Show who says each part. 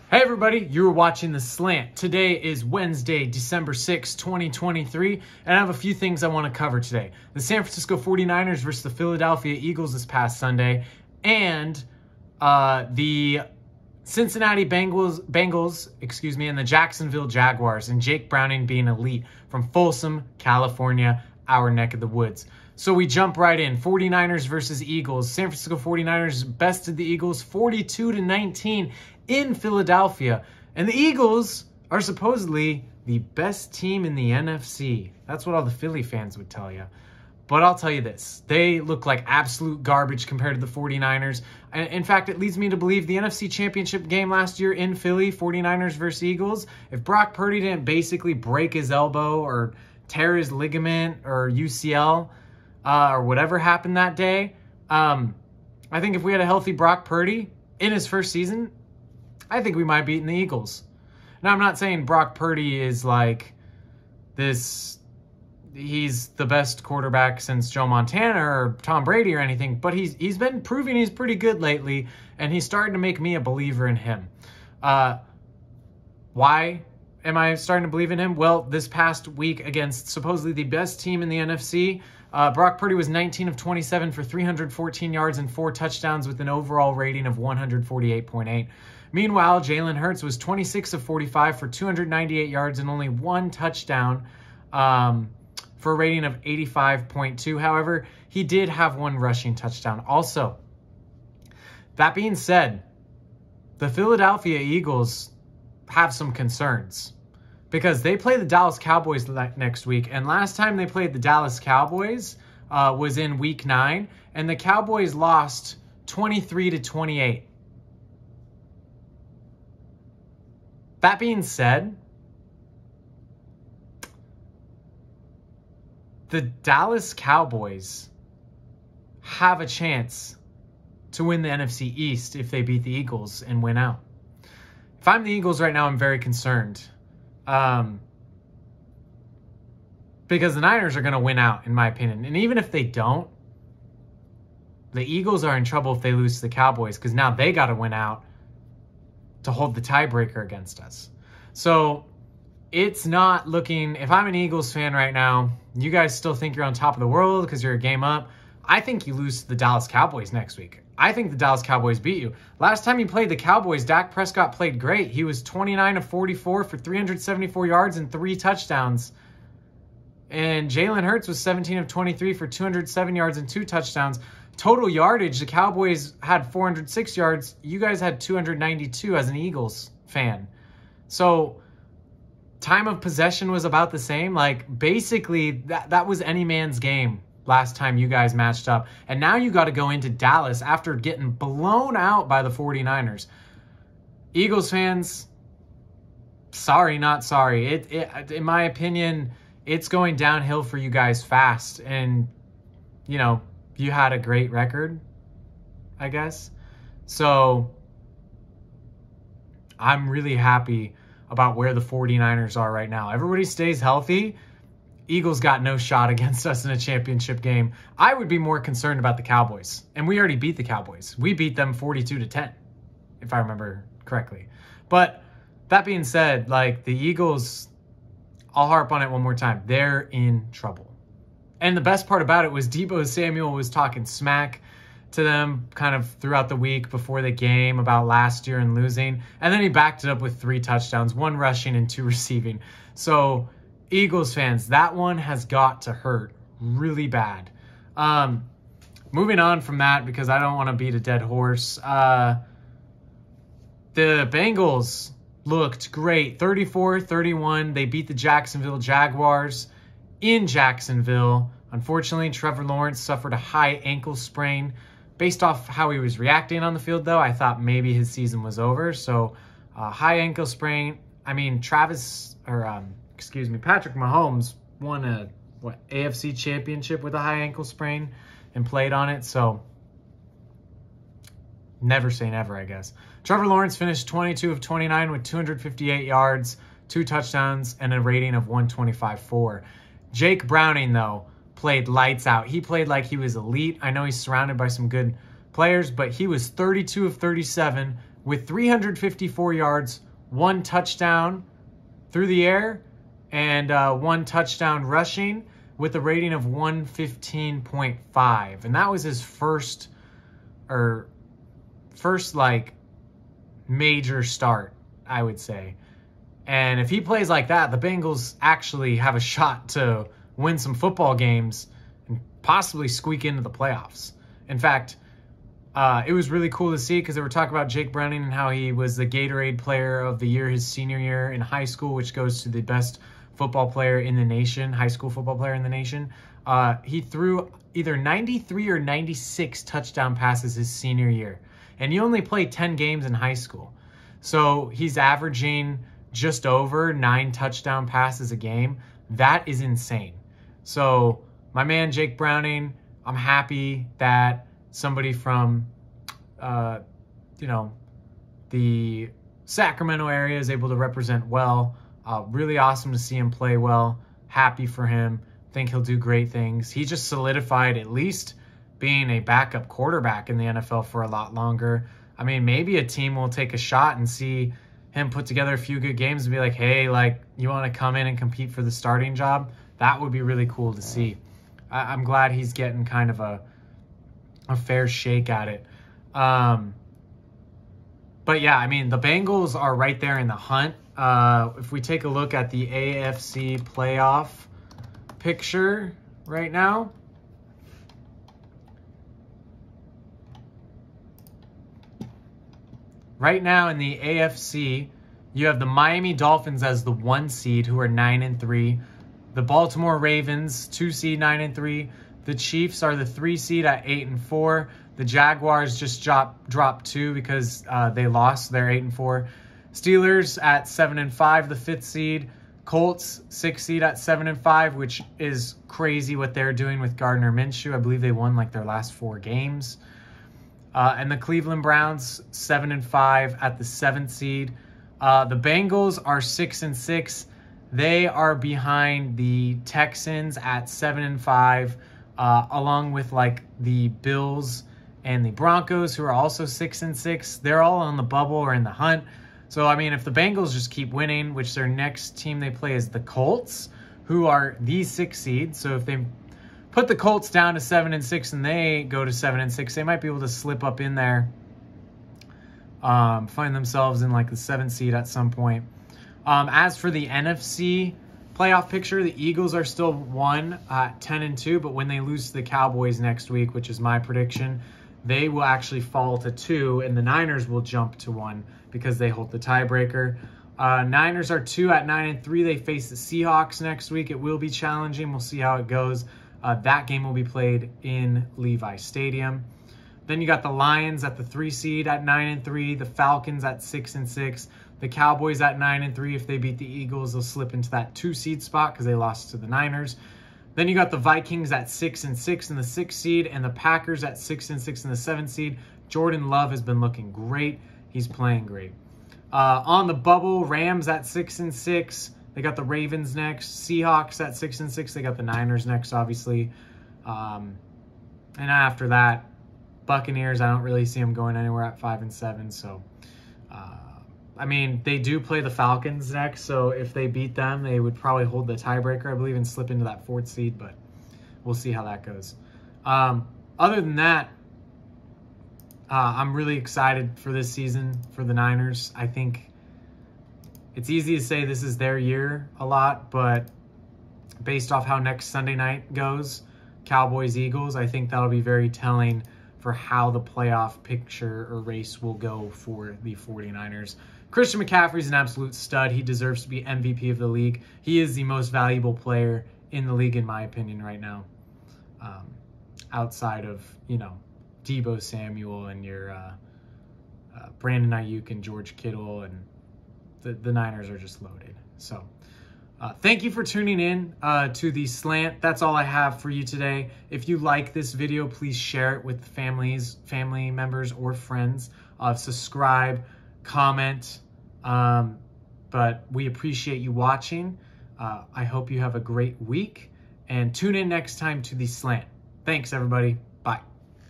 Speaker 1: Hey everybody, you're watching The Slant. Today is Wednesday, December 6, 2023, and I have a few things I want to cover today. The San Francisco 49ers versus the Philadelphia Eagles this past Sunday, and the Cincinnati Bengals, and the Jacksonville Jaguars, and Jake Browning being elite from Folsom, California, our neck of the woods. So we jump right in. 49ers versus Eagles. San Francisco 49ers bested the Eagles 42-19 in Philadelphia. And the Eagles are supposedly the best team in the NFC. That's what all the Philly fans would tell you. But I'll tell you this. They look like absolute garbage compared to the 49ers. In fact, it leads me to believe the NFC Championship game last year in Philly, 49ers versus Eagles, if Brock Purdy didn't basically break his elbow or tear his ligament or UCL or whatever happened that day, I think if we had a healthy Brock Purdy in his first season, I think we might have beaten the Eagles. Now, I'm not saying Brock Purdy is like this, he's the best quarterback since Joe Montana or Tom Brady or anything, but he's been proving he's pretty good lately, and he's starting to make me a believer in him. Why am I starting to believe in him? Well, this past week against supposedly the best team in the NFC, Brock Purdy was 19 of 27 for 314 yards and 4 touchdowns with an overall rating of 148.8. Meanwhile, Jalen Hurts was 26 of 45 for 298 yards and only 1 touchdown for a rating of 85.2. However, he did have 1 rushing touchdown also. That being said, the Philadelphia Eagles have some concerns because they play the Dallas Cowboys next week. And last time they played the Dallas Cowboys was in week 9, and the Cowboys lost 23-28. That being said, the Dallas Cowboys have a chance to win the NFC East if they beat the Eagles and win out. If I'm the Eagles right now, I'm very concerned. Because the Niners are going to win out, in my opinion. And even if they don't, the Eagles are in trouble if they lose to the Cowboys, because now they got to win out to hold the tiebreaker against us. So it's not looking, if I'm an Eagles fan right now, you guys still think you're on top of the world because you're a game up. I think you lose to the Dallas Cowboys next week. I think the Dallas Cowboys beat you. Last time you played the Cowboys, Dak Prescott played great. He was 29 of 44 for 374 yards and 3 touchdowns. And Jalen Hurts was 17 of 23 for 207 yards and 2 touchdowns. Total yardage, the Cowboys had 406 yards. You guys had 292 as an Eagles fan. So time of possession was about the same. Like, basically, that was any man's game last time you guys matched up. And now you got to go into Dallas after getting blown out by the 49ers. Eagles fans, sorry, not sorry. In my opinion, it's going downhill for you guys fast. And, you know, you had a great record, I guess. So I'm really happy about where the 49ers are right now. Everybody stays healthy. Eagles got no shot against us in a championship game. I would be more concerned about the Cowboys. And we already beat the Cowboys. We beat them 42-10, if I remember correctly. But that being said, like, the Eagles, I'll harp on it one more time. They're in trouble. And the best part about it was Deebo Samuel was talking smack to them kind of throughout the week before the game about last year and losing. And then he backed it up with 3 touchdowns, 1 rushing and 2 receiving. So Eagles fans, that one has got to hurt really bad. Moving on from that, because I don't want to beat a dead horse. The Bengals looked great. 34-31. They beat the Jacksonville Jaguars in Jacksonville. Unfortunately, Trevor Lawrence suffered a high ankle sprain. Based off how he was reacting on the field, though, I thought maybe his season was over. So, high ankle sprain. I mean, Patrick Mahomes won a AFC championship with a high ankle sprain and played on it. So, never say never, I guess. Trevor Lawrence finished 22 of 29 with 258 yards, 2 touchdowns, and a rating of 125.4. Jake Browning, though, played lights out. He played like he was elite. I know he's surrounded by some good players, but he was 32 of 37 with 354 yards, 1 touchdown through the air, and 1 touchdown rushing with a rating of 115.5. And that was his first like major start, I would say. And if he plays like that, the Bengals actually have a shot to win some football games and possibly squeak into the playoffs. In fact, it was really cool to see because they were talking about Jake Browning and how he was the Gatorade Player of the Year his senior year in high school, which goes to the best football player in the nation, high school football player in the nation. He threw either 93 or 96 touchdown passes his senior year. And he only played 10 games in high school. So he's averaging just over 9 touchdown passes a game. That is insane. So my man, Jake Browning, I'm happy that somebody from, the Sacramento area is able to represent well. Really awesome to see him play well. Happy for him. Think he'll do great things. He just solidified at least being a backup quarterback in the NFL for a lot longer. I mean, maybe a team will take a shot and see him put together a few good games and be like, hey, like, you want to come in and compete for the starting job? That would be really cool to see. I'm glad he's getting kind of a fair shake at it. But yeah, I mean, the Bengals are right there in the hunt. If we take a look at the AFC playoff picture right now, in the AFC, you have the Miami Dolphins as the 1 seed, who are 9-3. The Baltimore Ravens, 2 seed, 9-3. The Chiefs are the 3 seed at 8-4. The Jaguars just dropped 2 because they lost. They're 8-4. Steelers at 7-5, the 5th seed. Colts, 6th seed at 7-5, which is crazy what they're doing with Gardner Minshew. I believe they won like their last 4 games. And the Cleveland Browns, 7-5 at the 7th seed. The Bengals are 6-6. They are behind the Texans at 7-5, along with like the Bills and the Broncos, who are also 6-6. They're all on the bubble or in the hunt. So, I mean, if the Bengals just keep winning, which their next team they play is the Colts, who are the 6th seed. So if they put the Colts down to 7-6 and they go to 7-6, they might be able to slip up in there, find themselves in like the 7th seed at some point. As for the NFC playoff picture, the Eagles are still 1 at 10-2, but when they lose to the Cowboys next week, which is my prediction, they will actually fall to 2, and the Niners will jump to 1 because they hold the tiebreaker. Niners are 2 at 9-3. They face the Seahawks next week. It will be challenging. We'll see how it goes. That game will be played in Levi Stadium. Then you got the Lions at the 3 seed at 9-3. The Falcons at 6-6. The Cowboys at 9-3. If they beat the Eagles, they'll slip into that 2 seed spot because they lost to the Niners. Then you got the Vikings at 6-6 in the 6th seed, and the Packers at 6-6 in the 7th seed. Jordan Love has been looking great. He's playing great. On the bubble, Rams at 6-6. They got the Ravens next. Seahawks at 6-6. They got the Niners next, obviously. And after that, Buccaneers, I don't really see them going anywhere at 5-7. So, I mean, they do play the Falcons next. So if they beat them, they would probably hold the tiebreaker, I believe, and slip into that 4th seed. But we'll see how that goes. Other than that, I'm really excited for this season for the Niners. I think it's easy to say this is their year a lot, but based off how next Sunday night goes, Cowboys-Eagles, I think that'll be very telling for how the playoff picture or race will go for the 49ers. Christian McCaffrey's an absolute stud. He deserves to be MVP of the league. He is the most valuable player in the league, in my opinion, right now. Outside of, Deebo Samuel and your Brandon Ayuk and George Kittle, and the Niners are just loaded. So thank you for tuning in to the Slant. That's all I have for you today. If you like this video, please share it with family members, or friends. Subscribe, comment. But we appreciate you watching. I hope you have a great week, and tune in next time to the Slant. Thanks, everybody.